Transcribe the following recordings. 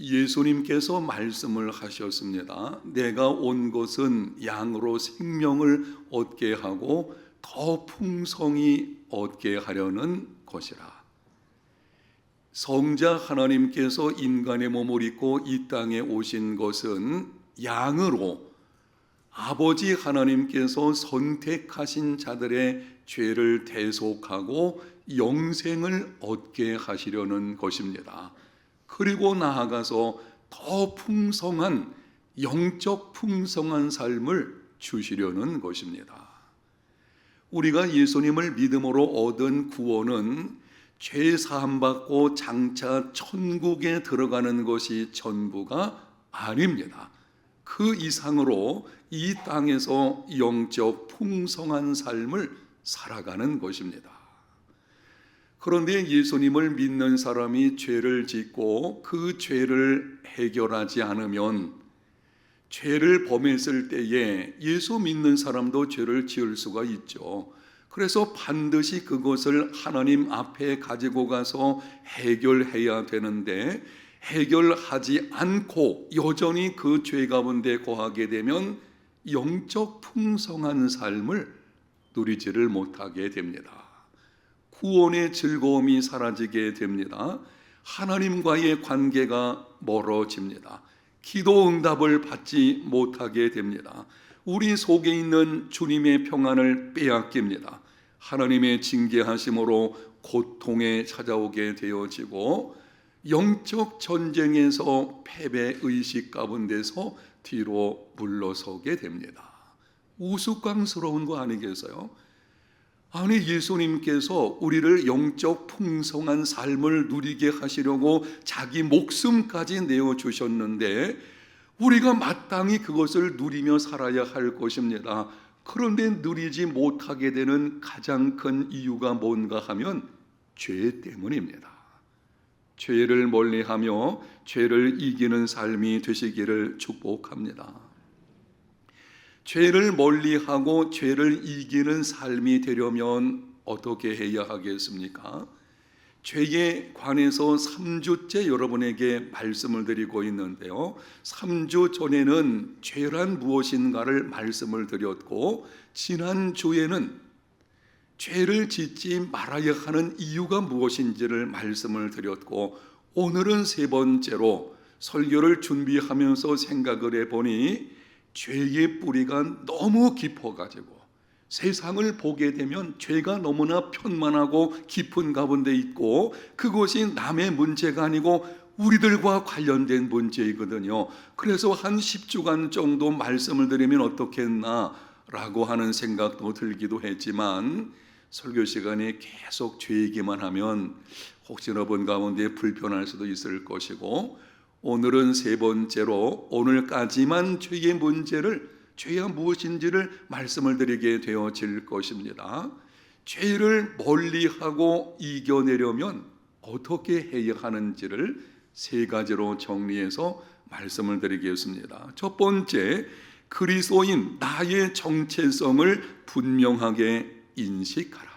예수님께서 말씀을 하셨습니다. 내가 온 것은 양으로 생명을 얻게 하고 더 풍성히 얻게 하려는 것이라. 성자 하나님께서 인간의 몸을 입고 이 땅에 오신 것은 양으로 아버지 하나님께서 선택하신 자들의 죄를 대속하고 영생을 얻게 하시려는 것입니다. 그리고 나아가서 더 풍성한 영적 풍성한 삶을 주시려는 것입니다. 우리가 예수님을 믿음으로 얻은 구원은 죄 사함 받고 장차 천국에 들어가는 것이 전부가 아닙니다. 그 이상으로 이 땅에서 영적 풍성한 삶을 살아가는 것입니다. 그런데 예수님을 믿는 사람이 죄를 짓고 그 죄를 해결하지 않으면 죄를 범했을 때에 예수 믿는 사람도 죄를 지을 수가 있죠. 그래서 반드시 그것을 하나님 앞에 가지고 가서 해결해야 되는데 해결하지 않고 여전히 그 죄 가운데 거하게 되면 영적 풍성한 삶을 누리지를 못하게 됩니다. 구원의 즐거움이 사라지게 됩니다. 하나님과의 관계가 멀어집니다. 기도 응답을 받지 못하게 됩니다. 우리 속에 있는 주님의 평안을 빼앗깁니다. 하나님의 징계하심으로 고통에 찾아오게 되어지고 영적 전쟁에서 패배의식 가운데서 뒤로 물러서게 됩니다. 우스꽝스러운 거 아니겠어요? 아니, 예수님께서 우리를 영적 풍성한 삶을 누리게 하시려고 자기 목숨까지 내어주셨는데 우리가 마땅히 그것을 누리며 살아야 할 것입니다. 그런데 누리지 못하게 되는 가장 큰 이유가 뭔가 하면 죄 때문입니다. 죄를 멀리하며 죄를 이기는 삶이 되시기를 축복합니다. 죄를 멀리하고 죄를 이기는 삶이 되려면 어떻게 해야 하겠습니까? 죄에 관해서 3주째 여러분에게 말씀을 드리고 있는데요, 3주 전에는 죄란 무엇인가를 말씀을 드렸고 지난주에는 죄를 짓지 말아야 하는 이유가 무엇인지를 말씀을 드렸고 오늘은 세 번째로 설교를 준비하면서 생각을 해보니 죄의 뿌리가 너무 깊어가지고 세상을 보게 되면 죄가 너무나 편만하고 깊은 가운데 있고 그것이 남의 문제가 아니고 우리들과 관련된 문제이거든요. 그래서 한 10주간 정도 말씀을 드리면 어떻겠나라고 하는 생각도 들기도 했지만 설교 시간에 계속 죄 얘기만 하면 혹시 여러분 가운데 불편할 수도 있을 것이고 오늘은 세 번째로 오늘까지만 죄의 문제를 죄가 무엇인지를 말씀을 드리게 되어질 것입니다. 죄를 멀리하고 이겨내려면 어떻게 해야 하는지를 세 가지로 정리해서 말씀을 드리겠습니다. 첫 번째, 그리스도인 나의 정체성을 분명하게 인식하라.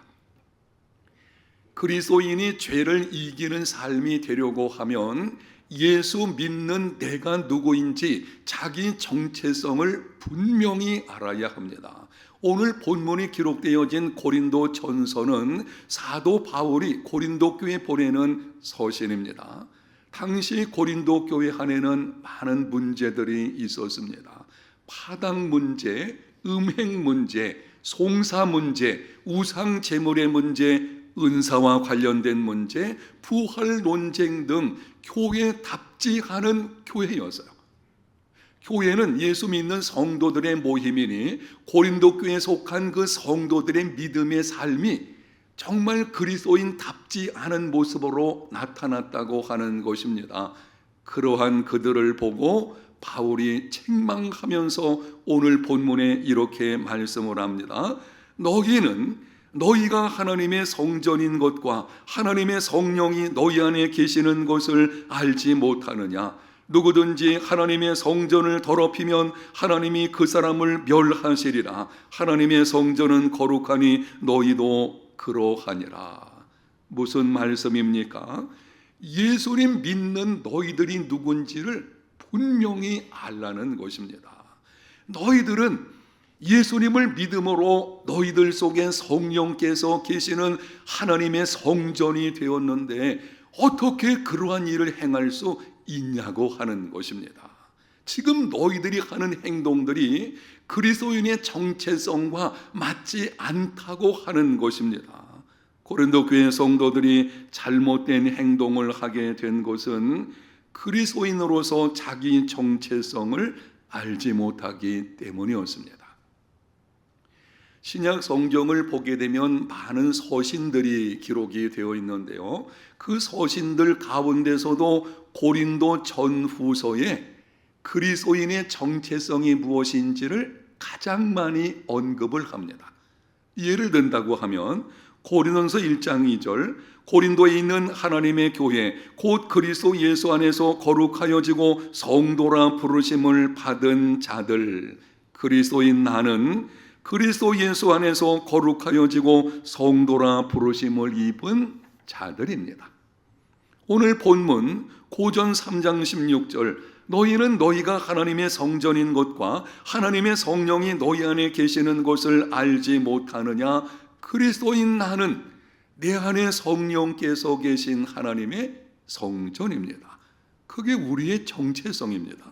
그리스도인이 죄를 이기는 삶이 되려고 하면 예수 믿는 내가 누구인지 자기 정체성을 분명히 알아야 합니다. 오늘 본문이 기록되어진 고린도 전서는 사도 바울이 고린도 교회에 보내는 서신입니다. 당시 고린도 교회 안에는 많은 문제들이 있었습니다. 파당 문제, 음행 문제, 송사 문제, 우상 제물의 문제, 은사와 관련된 문제, 부활 논쟁 등 교회답지 않은 교회였어요. 교회는 예수 믿는 성도들의 모임이니 고린도 교회에 속한 그 성도들의 믿음의 삶이 정말 그리스도인답지 않은 모습으로 나타났다고 하는 것입니다. 그러한 그들을 보고 바울이 책망하면서 오늘 본문에 이렇게 말씀을 합니다. 너희가 하나님의 성전인 것과 하나님의 성령이 너희 안에 계시는 것을 알지 못하느냐? 누구든지 하나님의 성전을 더럽히면 하나님이 그 사람을 멸하시리라. 하나님의 성전은 거룩하니 너희도 그러하니라. 무슨 말씀입니까? 예수님 믿는 너희들이 누군지를 분명히 알라는 것입니다. 너희들은 예수님을 믿음으로 너희들 속에 성령께서 계시는 하나님의 성전이 되었는데 어떻게 그러한 일을 행할 수 있냐고 하는 것입니다. 지금 너희들이 하는 행동들이 그리스도인의 정체성과 맞지 않다고 하는 것입니다. 고린도 교회 성도들이 잘못된 행동을 하게 된 것은 그리스도인으로서 자기 정체성을 알지 못하기 때문이었습니다. 신약 성경을 보게 되면 많은 서신들이 기록이 되어 있는데요. 그 서신들 가운데서도 고린도 전후서에 그리스도인의 정체성이 무엇인지를 가장 많이 언급을 합니다. 예를 든다고 하면 고린도전서 1장 2절, 고린도에 있는 하나님의 교회 곧 그리스도 예수 안에서 거룩하여지고 성도라 부르심을 받은 자들, 그리스도인 나는 그리스도 예수 안에서 거룩하여지고 성도라 부르심을 입은 자들입니다. 오늘 본문 고전 3장 16절, 너희는 너희가 하나님의 성전인 것과 하나님의 성령이 너희 안에 계시는 것을 알지 못하느냐. 그리스도인 나는 내 안에 성령께서 계신 하나님의 성전입니다. 그게 우리의 정체성입니다.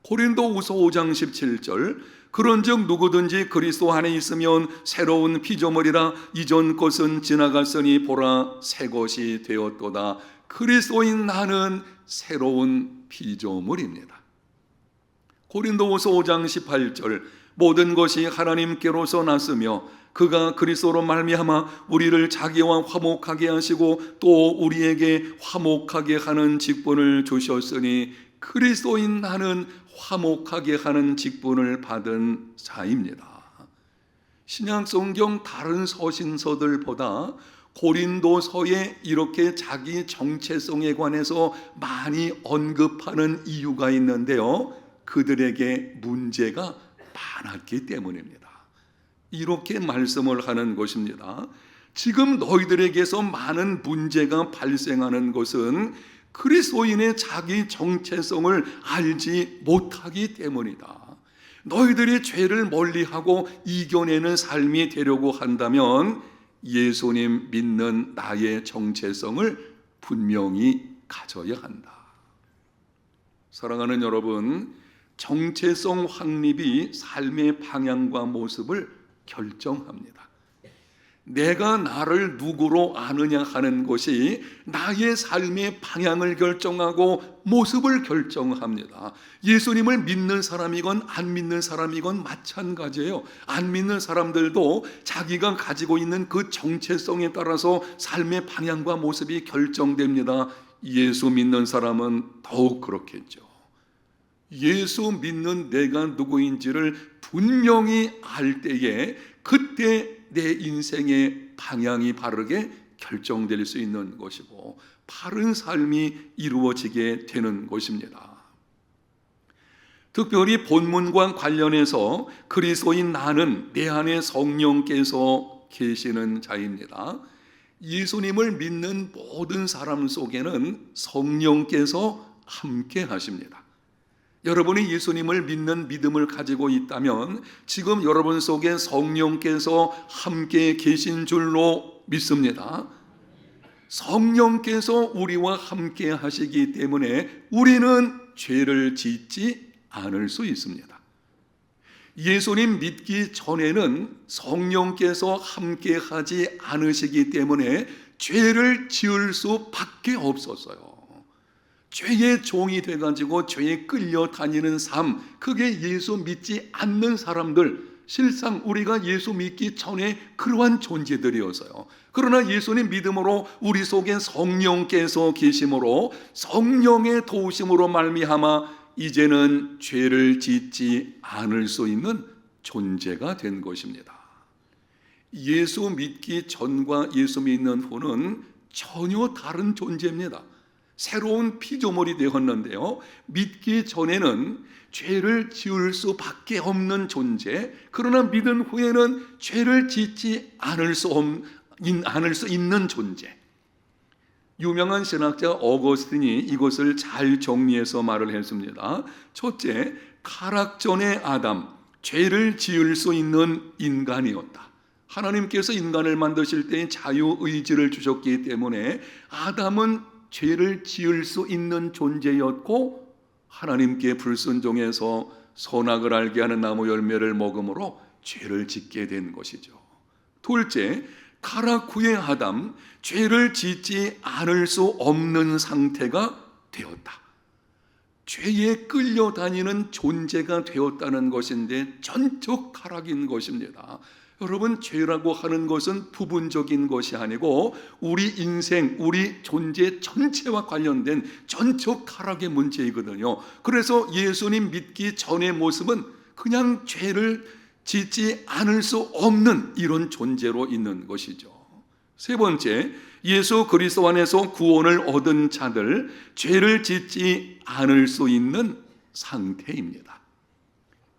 고린도후서 5장 17절, 그런즉 누구든지 그리스도 안에 있으면 새로운 피조물이라 이전 것은 지나갔으니 보라 새 것이 되었도다. 그리스도인 나는 새로운 피조물입니다. 고린도후서 5장 18절, 모든 것이 하나님께로서 났으며 그가 그리스도로 말미암아 우리를 자기와 화목하게 하시고 또 우리에게 화목하게 하는 직분을 주셨으니 그리스도인 나는 화목하게 하는 직분을 받은 자입니다. 신약 성경 다른 서신서들보다 고린도서에 이렇게 자기 정체성에 관해서 많이 언급하는 이유가 있는데요, 그들에게 문제가 많았기 때문입니다. 이렇게 말씀을 하는 것입니다. 지금 너희들에게서 많은 문제가 발생하는 것은 그리스도인의 자기 정체성을 알지 못하기 때문이다. 너희들이 죄를 멀리하고 이겨내는 삶이 되려고 한다면 예수님 믿는 나의 정체성을 분명히 가져야 한다. 사랑하는 여러분, 정체성 확립이 삶의 방향과 모습을 결정합니다. 내가 나를 누구로 아느냐 하는 것이 나의 삶의 방향을 결정하고 모습을 결정합니다. 예수님을 믿는 사람이건 안 믿는 사람이건 마찬가지예요. 안 믿는 사람들도 자기가 가지고 있는 그 정체성에 따라서 삶의 방향과 모습이 결정됩니다. 예수 믿는 사람은 더욱 그렇겠죠. 예수 믿는 내가 누구인지를 분명히 알 때에 그때 내 인생의 방향이 바르게 결정될 수 있는 것이고 바른 삶이 이루어지게 되는 것입니다. 특별히 본문과 관련해서 그리스도인 나는 내 안에 성령께서 계시는 자입니다. 예수님을 믿는 모든 사람 속에는 성령께서 함께 하십니다. 여러분이 예수님을 믿는 믿음을 가지고 있다면 지금 여러분 속에 성령께서 함께 계신 줄로 믿습니다. 성령께서 우리와 함께 하시기 때문에 우리는 죄를 짓지 않을 수 있습니다. 예수님 믿기 전에는 성령께서 함께 하지 않으시기 때문에 죄를 지을 수밖에 없었어요. 죄의 종이 돼가지고 죄에 끌려다니는 삶, 그게 예수 믿지 않는 사람들, 실상 우리가 예수 믿기 전에 그러한 존재들이었어요. 그러나 예수님 믿음으로 우리 속에 성령께서 계심으로 성령의 도우심으로 말미암아 이제는 죄를 짓지 않을 수 있는 존재가 된 것입니다. 예수 믿기 전과 예수 믿는 후는 전혀 다른 존재입니다. 새로운 피조물이 되었는데요, 믿기 전에는 죄를 지을 수밖에 없는 존재, 그러나 믿은 후에는 죄를 짓지 않을 수 있는 존재. 유명한 신학자 어거스틴이 이것을 잘 정리해서 말을 했습니다. 첫째, 타락전의 아담, 죄를 지을 수 있는 인간이었다. 하나님께서 인간을 만드실 때 자유의지를 주셨기 때문에 아담은 죄를 지을 수 있는 존재였고, 하나님께 불순종해서 선악을 알게 하는 나무 열매를 먹음으로 죄를 짓게 된 것이죠. 둘째, 타락 후의 아담, 죄를 짓지 않을 수 없는 상태가 되었다. 죄에 끌려다니는 존재가 되었다는 것인데 전적 타락인 것입니다. 여러분, 죄라고 하는 것은 부분적인 것이 아니고 우리 인생, 우리 존재 전체와 관련된 전적 타락의 문제이거든요. 그래서 예수님 믿기 전의 모습은 그냥 죄를 짓지 않을 수 없는 이런 존재로 있는 것이죠. 세 번째, 예수 그리스도 안에서 구원을 얻은 자들, 죄를 짓지 않을 수 있는 상태입니다.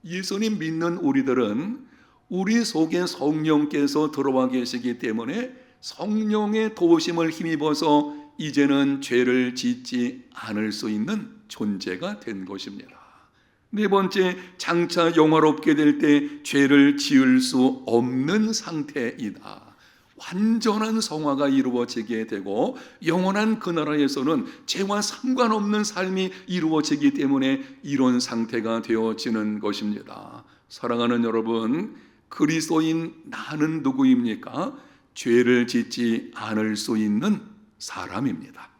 예수님 믿는 우리들은 우리 속에 성령께서 들어와 계시기 때문에 성령의 도우심을 힘입어서 이제는 죄를 짓지 않을 수 있는 존재가 된 것입니다. 네 번째, 장차 영화롭게 될 때 죄를 지을 수 없는 상태이다. 완전한 성화가 이루어지게 되고 영원한 그 나라에서는 죄와 상관없는 삶이 이루어지기 때문에 이런 상태가 되어지는 것입니다. 사랑하는 여러분, 그리스도인 나는 누구입니까? 죄를 짓지 않을 수 있는 사람입니다.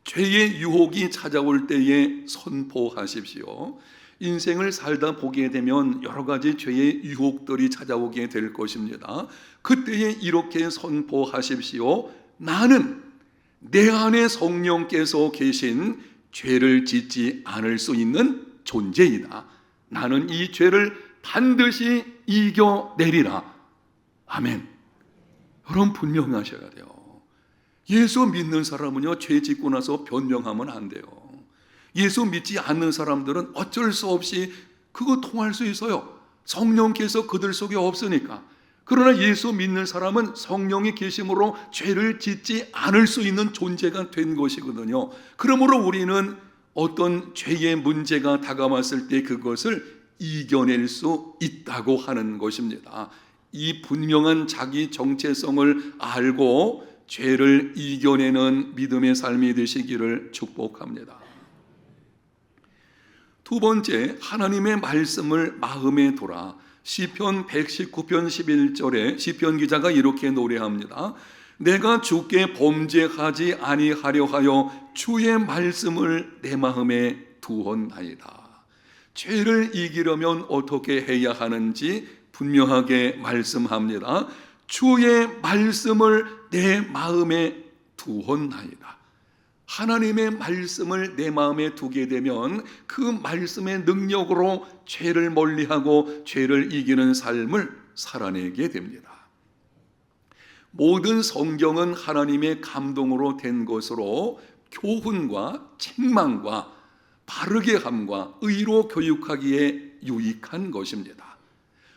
죄의 유혹이 찾아올 때에 선포하십시오. 인생을 살다 보게 되면 여러 가지 죄의 유혹들이 찾아오게 될 것입니다. 그때에 이렇게 선포하십시오. 나는 내 안에 성령께서 계신 죄를 짓지 않을 수 있는 존재이다. 나는 이 죄를 반드시 이겨내리라. 아멘. 여러분, 분명하셔야 돼요. 예수 믿는 사람은요, 죄 짓고 나서 변명하면 안 돼요. 예수 믿지 않는 사람들은 어쩔 수 없이 그거 통할 수 있어요. 성령께서 그들 속에 없으니까. 그러나 예수 믿는 사람은 성령이 계심으로 죄를 짓지 않을 수 있는 존재가 된 것이거든요. 그러므로 우리는 어떤 죄의 문제가 다가왔을 때 그것을 이겨낼 수 있다고 하는 것입니다. 이 분명한 자기 정체성을 알고 죄를 이겨내는 믿음의 삶이 되시기를 축복합니다. 두 번째, 하나님의 말씀을 마음에 두라. 시편 119편 11절에 시편 기자가 이렇게 노래합니다. 내가 주께 범죄하지 아니하려 하여 주의 말씀을 내 마음에 두었나이다. 죄를 이기려면 어떻게 해야 하는지 분명하게 말씀합니다. 주의 말씀을 내 마음에 두었나이다. 하나님의 말씀을 내 마음에 두게 되면 그 말씀의 능력으로 죄를 멀리하고 죄를 이기는 삶을 살아내게 됩니다. 모든 성경은 하나님의 감동으로 된 것으로 교훈과 책망과 바르게 함과 의로 교육하기에 유익한 것입니다.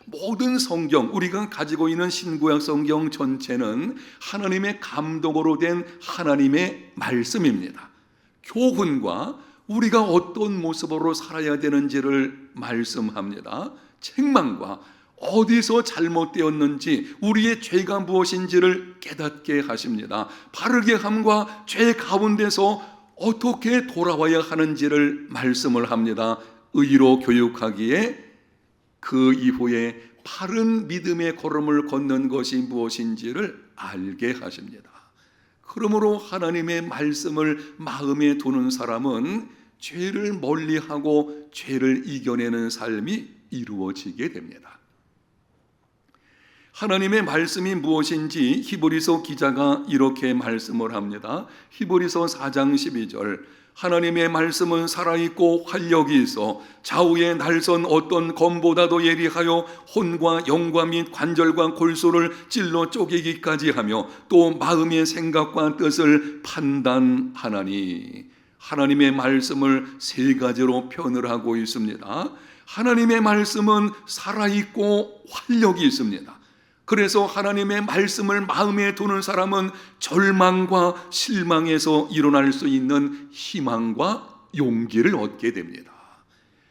모든 성경, 우리가 가지고 있는 신구약 성경 전체는 하나님의 감동으로 된 하나님의 말씀입니다. 교훈과 우리가 어떤 모습으로 살아야 되는지를 말씀합니다. 책망과 어디서 잘못되었는지, 우리의 죄가 무엇인지를 깨닫게 하십니다. 바르게 함과 죄 가운데서 어떻게 돌아와야 하는지를 말씀을 합니다. 의로 교육하기에 그 이후에 바른 믿음의 걸음을 걷는 것이 무엇인지를 알게 하십니다. 그러므로 하나님의 말씀을 마음에 두는 사람은 죄를 멀리하고 죄를 이겨내는 삶이 이루어지게 됩니다. 하나님의 말씀이 무엇인지 히브리서 기자가 이렇게 말씀을 합니다. 히브리서 4장 12절, 하나님의 말씀은 살아있고 활력이 있어 좌우에 날선 어떤 검보다도 예리하여 혼과 영과 및 관절과 골수를 찔러 쪼개기까지 하며 또 마음의 생각과 뜻을 판단하나니. 하나님의 말씀을 세 가지로 표현을 하고 있습니다. 하나님의 말씀은 살아있고 활력이 있습니다. 그래서 하나님의 말씀을 마음에 두는 사람은 절망과 실망에서 일어날 수 있는 희망과 용기를 얻게 됩니다.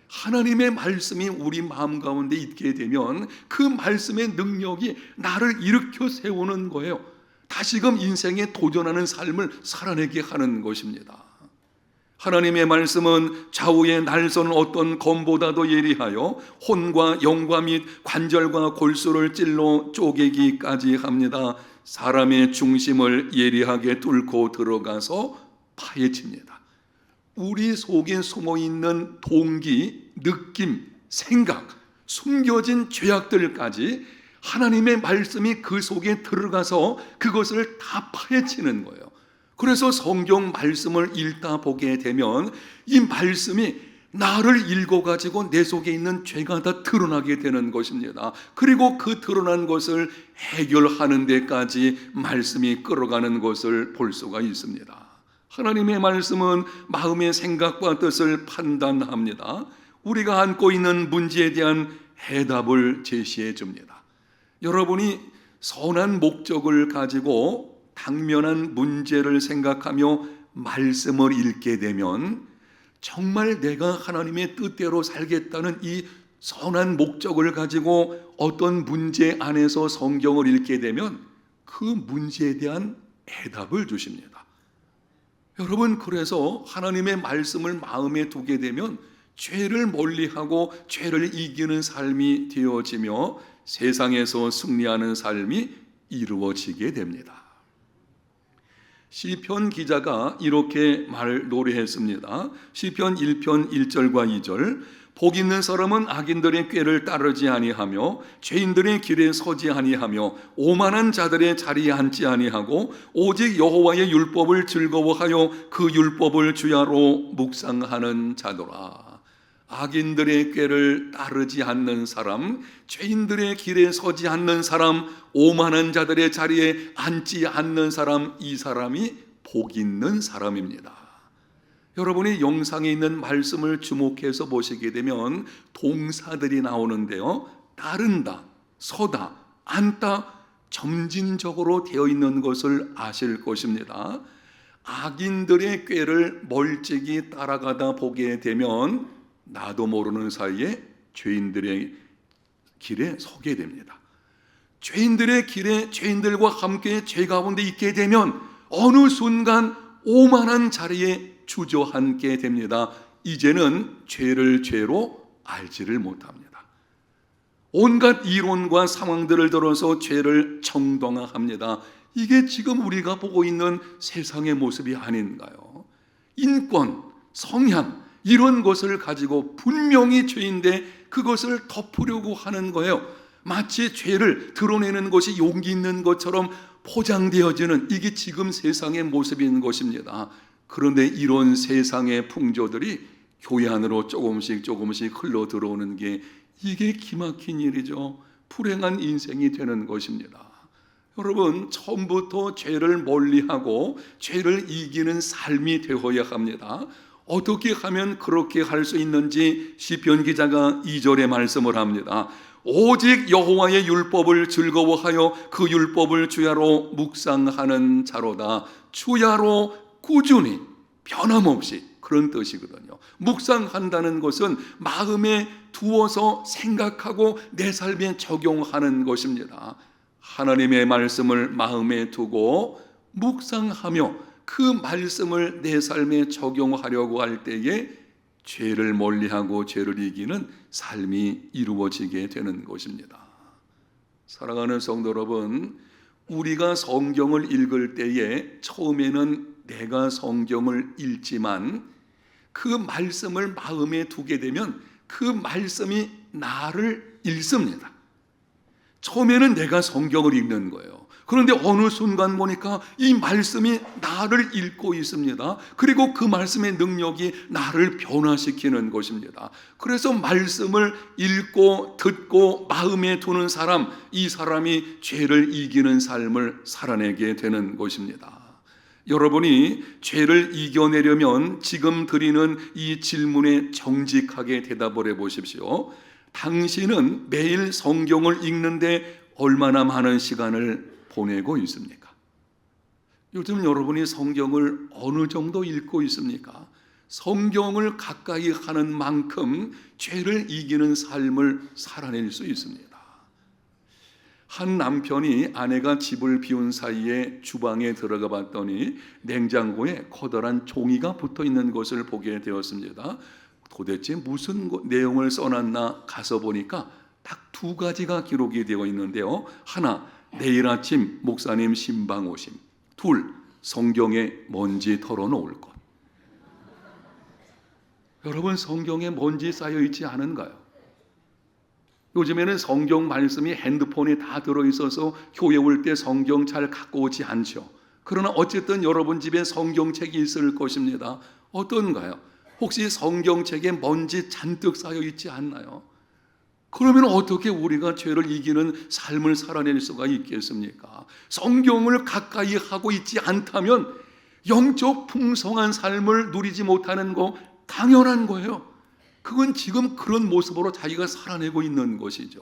하나님의 말씀이 우리 마음 가운데 있게 되면 그 말씀의 능력이 나를 일으켜 세우는 거예요. 다시금 인생에 도전하는 삶을 살아내게 하는 것입니다. 하나님의 말씀은 좌우의 날선 어떤 검보다도 예리하여 혼과 영과 및 관절과 골수를 찔러 쪼개기까지 합니다. 사람의 중심을 예리하게 뚫고 들어가서 파헤칩니다. 우리 속에 숨어있는 동기, 느낌, 생각, 숨겨진 죄악들까지 하나님의 말씀이 그 속에 들어가서 그것을 다 파헤치는 거예요. 그래서 성경 말씀을 읽다 보게 되면 이 말씀이 나를 읽어가지고 내 속에 있는 죄가 다 드러나게 되는 것입니다. 그리고 그 드러난 것을 해결하는 데까지 말씀이 끌어가는 것을 볼 수가 있습니다. 하나님의 말씀은 마음의 생각과 뜻을 판단합니다. 우리가 안고 있는 문제에 대한 해답을 제시해 줍니다. 여러분이 선한 목적을 가지고 당면한 문제를 생각하며 말씀을 읽게 되면 정말 내가 하나님의 뜻대로 살겠다는 이 선한 목적을 가지고 어떤 문제 안에서 성경을 읽게 되면 그 문제에 대한 해답을 주십니다. 여러분, 그래서 하나님의 말씀을 마음에 두게 되면 죄를 멀리하고 죄를 이기는 삶이 되어지며 세상에서 승리하는 삶이 이루어지게 됩니다. 시편 기자가 이렇게 노래했습니다. 시편 1편 1절과 2절. 복 있는 사람은 악인들의 꾀를 따르지 아니하며 죄인들의 길에 서지 아니하며 오만한 자들의 자리에 앉지 아니하고 오직 여호와의 율법을 즐거워하여 그 율법을 주야로 묵상하는 자도라. 악인들의 꾀를 따르지 않는 사람, 죄인들의 길에 서지 않는 사람, 오만한 자들의 자리에 앉지 않는 사람, 이 사람이 복 있는 사람입니다. 여러분이 영상에 있는 말씀을 주목해서 보시게 되면 동사들이 나오는데요, 따른다, 서다, 앉다, 점진적으로 되어 있는 것을 아실 것입니다. 악인들의 꾀를 멀찍이 따라가다 보게 되면 나도 모르는 사이에 죄인들의 길에 서게 됩니다. 죄인들의 길에 죄인들과 함께 죄 가운데 있게 되면 어느 순간 오만한 자리에 주저앉게 됩니다. 이제는 죄를 죄로 알지를 못합니다. 온갖 이론과 상황들을 들어서 죄를 정당화합니다. 이게 지금 우리가 보고 있는 세상의 모습이 아닌가요? 인권, 성향, 이런 것을 가지고 분명히 죄인데 그것을 덮으려고 하는 거예요. 마치 죄를 드러내는 것이 용기 있는 것처럼 포장되어지는, 이게 지금 세상의 모습인 것입니다. 그런데 이런 세상의 풍조들이 교회 안으로 조금씩 흘러 들어오는 게 이게 기막힌 일이죠. 불행한 인생이 되는 것입니다. 여러분, 처음부터 죄를 멀리하고 죄를 이기는 삶이 되어야 합니다. 어떻게 하면 그렇게 할 수 있는지 시편 기자가 2절에 말씀을 합니다. 오직 여호와의 율법을 즐거워하여 그 율법을 주야로 묵상하는 자로다. 주야로 꾸준히 변함없이, 그런 뜻이거든요. 묵상한다는 것은 마음에 두어서 생각하고 내 삶에 적용하는 것입니다. 하나님의 말씀을 마음에 두고 묵상하며 그 말씀을 내 삶에 적용하려고 할 때에 죄를 멀리하고 죄를 이기는 삶이 이루어지게 되는 것입니다. 사랑하는 성도 여러분, 우리가 성경을 읽을 때에 처음에는 내가 성경을 읽지만 그 말씀을 마음에 두게 되면 그 말씀이 나를 읽습니다. 처음에는 내가 성경을 읽는 거예요. 그런데 어느 순간 보니까 이 말씀이 나를 읽고 있습니다. 그리고 그 말씀의 능력이 나를 변화시키는 것입니다. 그래서 말씀을 읽고 듣고 마음에 두는 사람, 이 사람이 죄를 이기는 삶을 살아내게 되는 것입니다. 여러분이 죄를 이겨내려면 지금 드리는 이 질문에 정직하게 대답을 해보십시오. 당신은 매일 성경을 읽는데 얼마나 많은 시간을 보내고 있습니까? 요즘 여러분이 성경을 어느 정도 읽고 있습니까? 성경을 가까이 하는 만큼 죄를 이기는 삶을 살아낼 수 있습니다. 한 남편이 아내가 집을 비운 사이에 주방에 들어가 봤더니 냉장고에 커다란 종이가 붙어 있는 것을 보게 되었습니다. 도대체 무슨 내용을 써놨나 가서 보니까 딱 두 가지가 기록이 되어 있는데요. 하나, 내일 아침 목사님 신방 오심. 둘, 성경에 먼지 털어놓을 것. 여러분, 성경에 먼지 쌓여 있지 않은가요? 요즘에는 성경 말씀이 핸드폰에 다 들어있어서 교회 올 때 성경 잘 갖고 오지 않죠. 그러나 어쨌든 여러분 집에 성경책이 있을 것입니다. 어떤가요? 혹시 성경책에 먼지 잔뜩 쌓여 있지 않나요? 그러면 어떻게 우리가 죄를 이기는 삶을 살아낼 수가 있겠습니까? 성경을 가까이 하고 있지 않다면 영적 풍성한 삶을 누리지 못하는 거 당연한 거예요. 그건 지금 그런 모습으로 자기가 살아내고 있는 것이죠.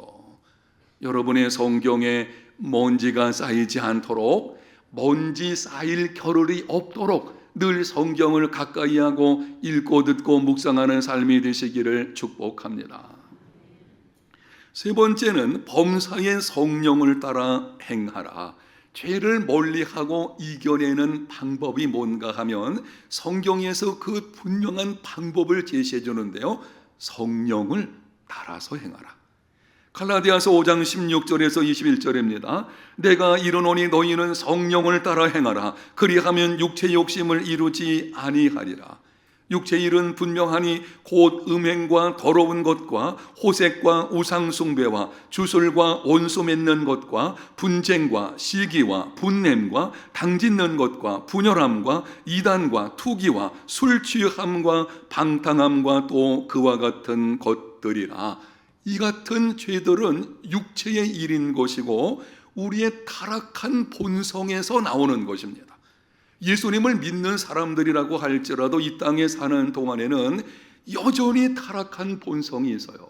여러분의 성경에 먼지가 쌓이지 않도록, 먼지 쌓일 겨를이 없도록 늘 성경을 가까이 하고 읽고 듣고 묵상하는 삶이 되시기를 축복합니다. 세 번째는 범사의 성령을 따라 행하라. 죄를 멀리하고 이겨내는 방법이 뭔가 하면 성경에서 그 분명한 방법을 제시해 주는데요. 성령을 따라서 행하라. 갈라디아서 5장 16절에서 21절입니다. 내가 이르노니 너희는 성령을 따라 행하라. 그리하면 육체의 욕심을 이루지 아니하리라. 육체의 일은 분명하니 곧 음행과 더러운 것과 호색과 우상숭배와 주술과 원수 맺는 것과 분쟁과 시기와 분냄과 당짓는 것과 분열함과 이단과 투기와 술 취함과 방탕함과 또 그와 같은 것들이라. 이 같은 죄들은 육체의 일인 것이고 우리의 타락한 본성에서 나오는 것입니다. 예수님을 믿는 사람들이라고 할지라도 이 땅에 사는 동안에는 여전히 타락한 본성이 있어요.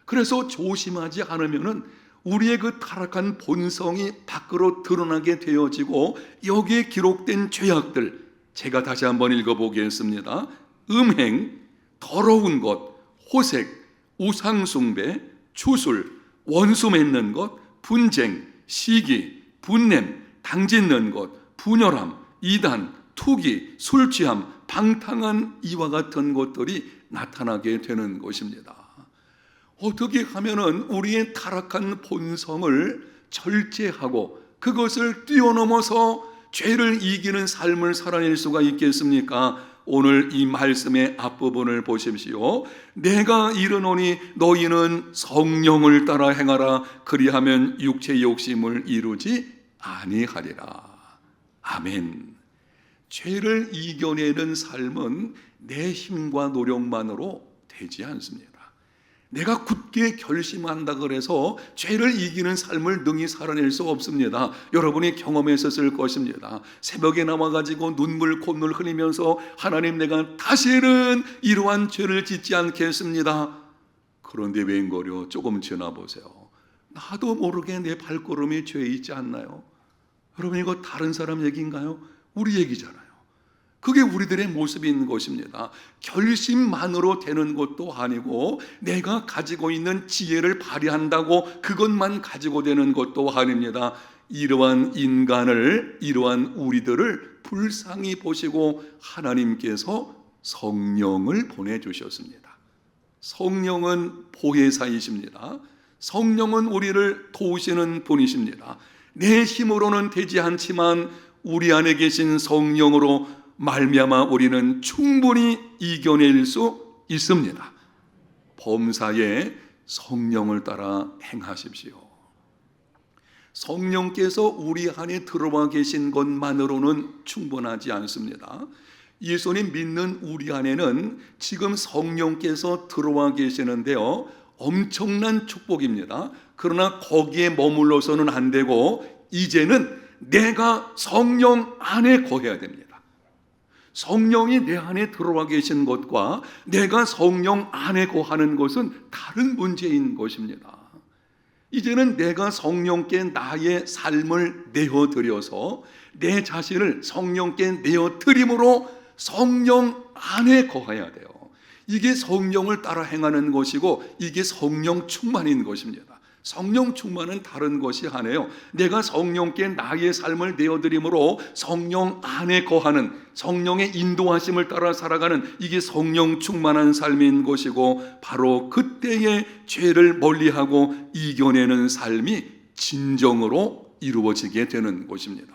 그래서 조심하지 않으면 우리의 그 타락한 본성이 밖으로 드러나게 되어지고 여기에 기록된 죄악들, 제가 다시 한번 읽어보겠습니다. 음행, 더러운 것, 호색, 우상숭배, 주술, 원수 맺는 것, 분쟁, 시기, 분냄, 당짓는 것, 분열함, 이단, 투기, 술 취함, 방탕한 이와 같은 것들이 나타나게 되는 것입니다. 어떻게 하면은 우리의 타락한 본성을 절제하고 그것을 뛰어넘어서 죄를 이기는 삶을 살아낼 수가 있겠습니까? 오늘 이 말씀의 앞부분을 보십시오. 내가 이르노니 너희는 성령을 따라 행하라. 그리하면 육체의 욕심을 이루지 아니하리라. 아멘. 죄를 이겨내는 삶은 내 힘과 노력만으로 되지 않습니다. 내가 굳게 결심한다 그래서 죄를 이기는 삶을 능히 살아낼 수 없습니다. 여러분이 경험했었을 것입니다. 새벽에 나와가지고 눈물 콧물 흘리면서 하나님, 내가 다시는 이러한 죄를 짓지 않겠습니다. 그런데 웬걸요, 조금 지나보세요. 나도 모르게 내 발걸음이 죄에 있지 않나요? 여러분, 이거 다른 사람 얘기인가요? 우리 얘기잖아요. 그게 우리들의 모습인 것입니다. 결심만으로 되는 것도 아니고 내가 가지고 있는 지혜를 발휘한다고 그것만 가지고 되는 것도 아닙니다. 이러한 인간을, 이러한 우리들을 불쌍히 보시고 하나님께서 성령을 보내주셨습니다. 성령은 보혜사이십니다. 성령은 우리를 도우시는 분이십니다. 내 힘으로는 되지 않지만 우리 안에 계신 성령으로 말미암아 우리는 충분히 이겨낼 수 있습니다. 범사에 성령을 따라 행하십시오. 성령께서 우리 안에 들어와 계신 것만으로는 충분하지 않습니다. 예수님 믿는 우리 안에는 지금 성령께서 들어와 계시는데요, 엄청난 축복입니다. 그러나 거기에 머물러서는 안 되고 이제는 내가 성령 안에 거해야 됩니다. 성령이 내 안에 들어와 계신 것과 내가 성령 안에 거하는 것은 다른 문제인 것입니다. 이제는 내가 성령께 나의 삶을 내어드려서 내 자신을 성령께 내어드림으로 성령 안에 거해야 돼요. 이게 성령을 따라 행하는 것이고 이게 성령 충만인 것입니다. 성령 충만은 다른 것이 아니에요. 내가 성령께 나의 삶을 내어드림으로 성령 안에 거하는, 성령의 인도하심을 따라 살아가는, 이게 성령 충만한 삶인 것이고, 바로 그때에 죄를 멀리하고 이겨내는 삶이 진정으로 이루어지게 되는 것입니다.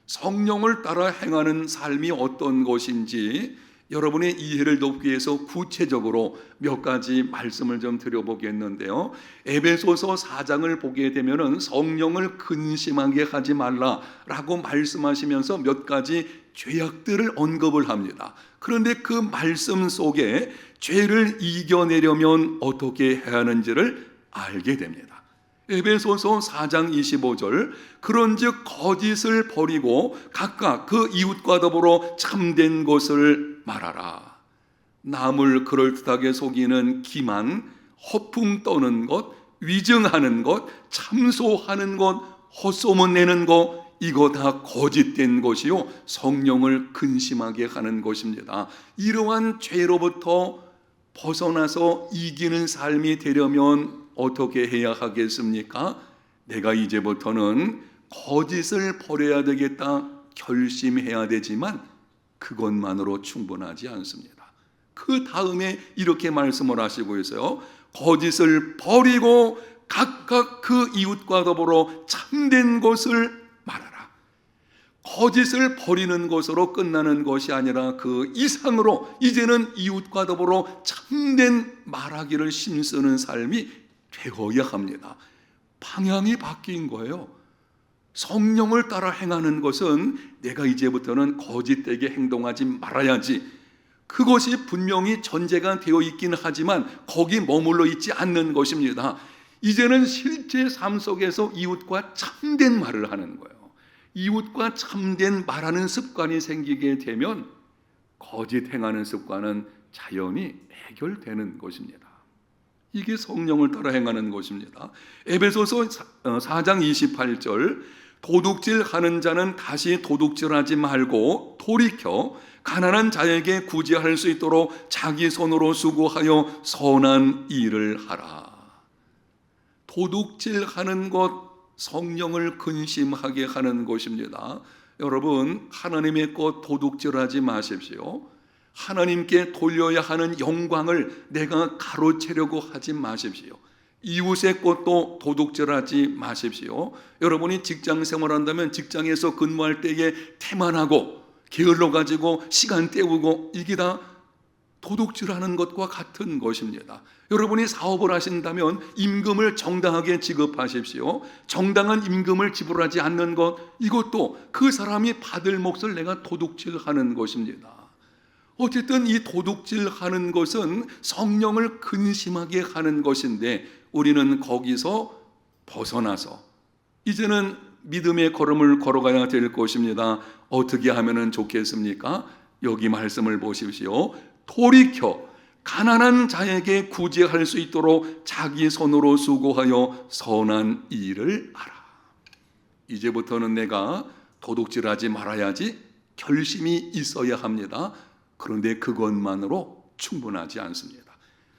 성령을 따라 행하는 삶이 어떤 것인지 여러분의 이해를 돕기 위해서 구체적으로 몇 가지 말씀을 좀 드려보겠는데요. 에베소서 4장을 보게 되면은 성령을 근심하게 하지 말라라고 말씀하시면서 몇 가지 죄악들을 언급을 합니다. 그런데 그 말씀 속에 죄를 이겨내려면 어떻게 해야 하는지를 알게 됩니다. 에베소서 4장 25절, 그런즉 거짓을 버리고 각각 그 이웃과 더불어 참된 것을 말하라. 남을 그럴듯하게 속이는 기만, 허풍 떠는 것, 위증하는 것, 참소하는 것, 헛소문 내는 것, 이거 다 거짓된 것이요 성령을 근심하게 하는 것입니다. 이러한 죄로부터 벗어나서 이기는 삶이 되려면 어떻게 해야 하겠습니까? 내가 이제부터는 거짓을 버려야 되겠다 결심해야 되지만 그것만으로 충분하지 않습니다. 그 다음에 이렇게 말씀을 하시고 있어요. 거짓을 버리고 각각 그 이웃과 더불어 참된 것을 말하라. 거짓을 버리는 것으로 끝나는 것이 아니라 그 이상으로 이제는 이웃과 더불어 참된 말하기를 힘쓰는 삶이 되어야 합니다. 방향이 바뀐 거예요. 성령을 따라 행하는 것은 내가 이제부터는 거짓되게 행동하지 말아야지, 그것이 분명히 전제가 되어 있긴 하지만 거기 머물러 있지 않는 것입니다. 이제는 실제 삶 속에서 이웃과 참된 말을 하는 거예요. 이웃과 참된 말하는 습관이 생기게 되면 거짓 행하는 습관은 자연히 해결되는 것입니다. 이게 성령을 따라 행하는 것입니다. 에베소서 4장 28절, 도둑질하는 자는 다시 도둑질하지 말고 돌이켜 가난한 자에게 구제할 수 있도록 자기 손으로 수고하여 선한 일을 하라. 도둑질하는 것, 성령을 근심하게 하는 것입니다. 여러분, 하나님의 것 도둑질하지 마십시오. 하나님께 돌려야 하는 영광을 내가 가로채려고 하지 마십시오. 이웃의 것도 도둑질하지 마십시오. 여러분이 직장 생활한다면 직장에서 근무할 때에 태만하고 게을러 가지고 시간 때우고, 이게 다 도둑질하는 것과 같은 것입니다. 여러분이 사업을 하신다면 임금을 정당하게 지급하십시오. 정당한 임금을 지불하지 않는 것, 이것도 그 사람이 받을 몫을 내가 도둑질하는 것입니다. 어쨌든 이 도둑질하는 것은 성령을 근심하게 하는 것인데, 우리는 거기서 벗어나서 이제는 믿음의 걸음을 걸어가야 될 것입니다. 어떻게 하면 좋겠습니까? 여기 말씀을 보십시오. 돌이켜 가난한 자에게 구제할 수 있도록 자기 손으로 수고하여 선한 일을 하라. 이제부터는 내가 도둑질하지 말아야지 결심이 있어야 합니다. 그런데 그것만으로 충분하지 않습니다.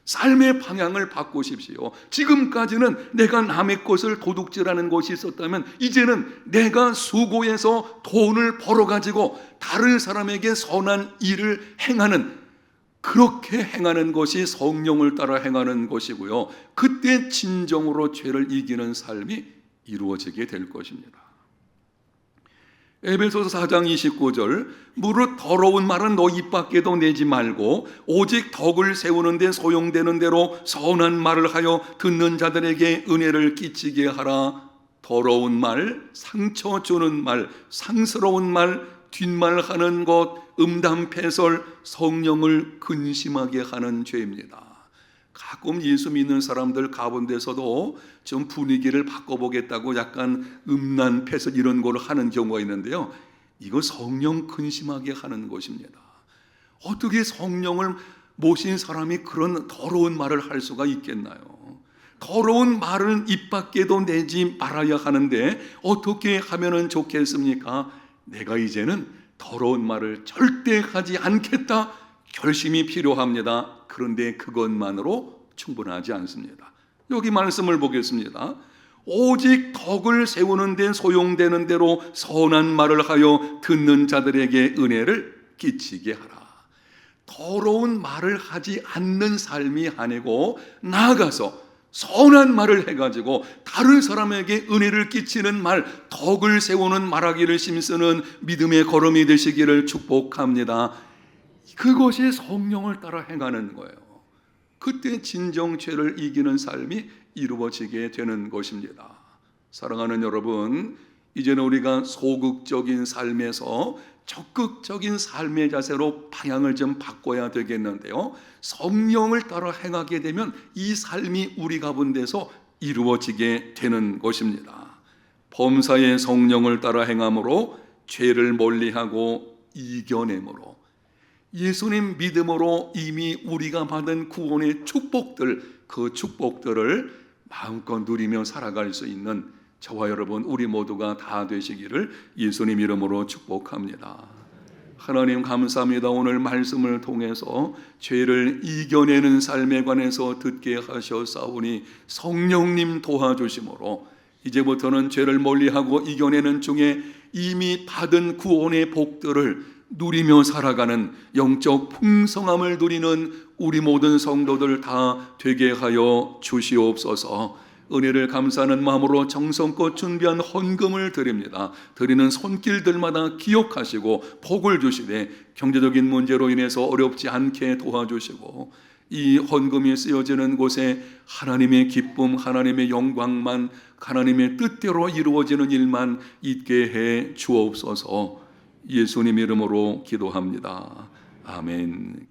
삶의 방향을 바꾸십시오. 지금까지는 내가 남의 것을 도둑질하는 것이 있었다면 이제는 내가 수고해서 돈을 벌어가지고 다른 사람에게 선한 일을 행하는, 그렇게 행하는 것이 성령을 따라 행하는 것이고요. 그때 진정으로 죄를 이기는 삶이 이루어지게 될 것입니다. 에베소서 4장 29절, 무릇 더러운 말은 너 입 밖에도 내지 말고 오직 덕을 세우는 데 소용되는 대로 선한 말을 하여 듣는 자들에게 은혜를 끼치게 하라. 더러운 말, 상처 주는 말, 상스러운 말, 뒷말하는 것, 음담패설, 성령을 근심하게 하는 죄입니다. 가끔 예수 믿는 사람들 가운데서도 좀 분위기를 바꿔보겠다고 약간 음란패설 이런 걸 하는 경우가 있는데요, 이거 성령 근심하게 하는 것입니다. 어떻게 성령을 모신 사람이 그런 더러운 말을 할 수가 있겠나요? 더러운 말은 입 밖에도 내지 말아야 하는데 어떻게 하면 좋겠습니까? 내가 이제는 더러운 말을 절대 하지 않겠다 결심이 필요합니다. 그런데 그것만으로 충분하지 않습니다. 여기 말씀을 보겠습니다. 오직 덕을 세우는 데 소용되는 대로 선한 말을 하여 듣는 자들에게 은혜를 끼치게 하라. 더러운 말을 하지 않는 삶이 아니고 나아가서 선한 말을 해가지고 다른 사람에게 은혜를 끼치는 말, 덕을 세우는 말하기를 힘쓰는 믿음의 걸음이 되시기를 축복합니다. 그것이 성령을 따라 행하는 거예요. 그때 진정 죄를 이기는 삶이 이루어지게 되는 것입니다. 사랑하는 여러분, 이제는 우리가 소극적인 삶에서 적극적인 삶의 자세로 방향을 좀 바꿔야 되겠는데요. 성령을 따라 행하게 되면 이 삶이 우리 가운데서 이루어지게 되는 것입니다. 범사의 성령을 따라 행함으로 죄를 멀리하고 이겨내므로 예수님 믿음으로 이미 우리가 받은 구원의 축복들, 그 축복들을 마음껏 누리며 살아갈 수 있는 저와 여러분 우리 모두가 다 되시기를 예수님 이름으로 축복합니다. 하나님 감사합니다. 오늘 말씀을 통해서 죄를 이겨내는 삶에 관해서 듣게 하셨사오니 성령님 도와주심으로 이제부터는 죄를 멀리하고 이겨내는 중에 이미 받은 구원의 복들을 누리며 살아가는 영적 풍성함을 누리는 우리 모든 성도들 다 되게 하여 주시옵소서. 은혜를 감사하는 마음으로 정성껏 준비한 헌금을 드립니다. 드리는 손길들마다 기억하시고 복을 주시되 경제적인 문제로 인해서 어렵지 않게 도와주시고 이 헌금이 쓰여지는 곳에 하나님의 기쁨, 하나님의 영광만, 하나님의 뜻대로 이루어지는 일만 있게 해 주옵소서. 예수님 이름으로 기도합니다. 아멘.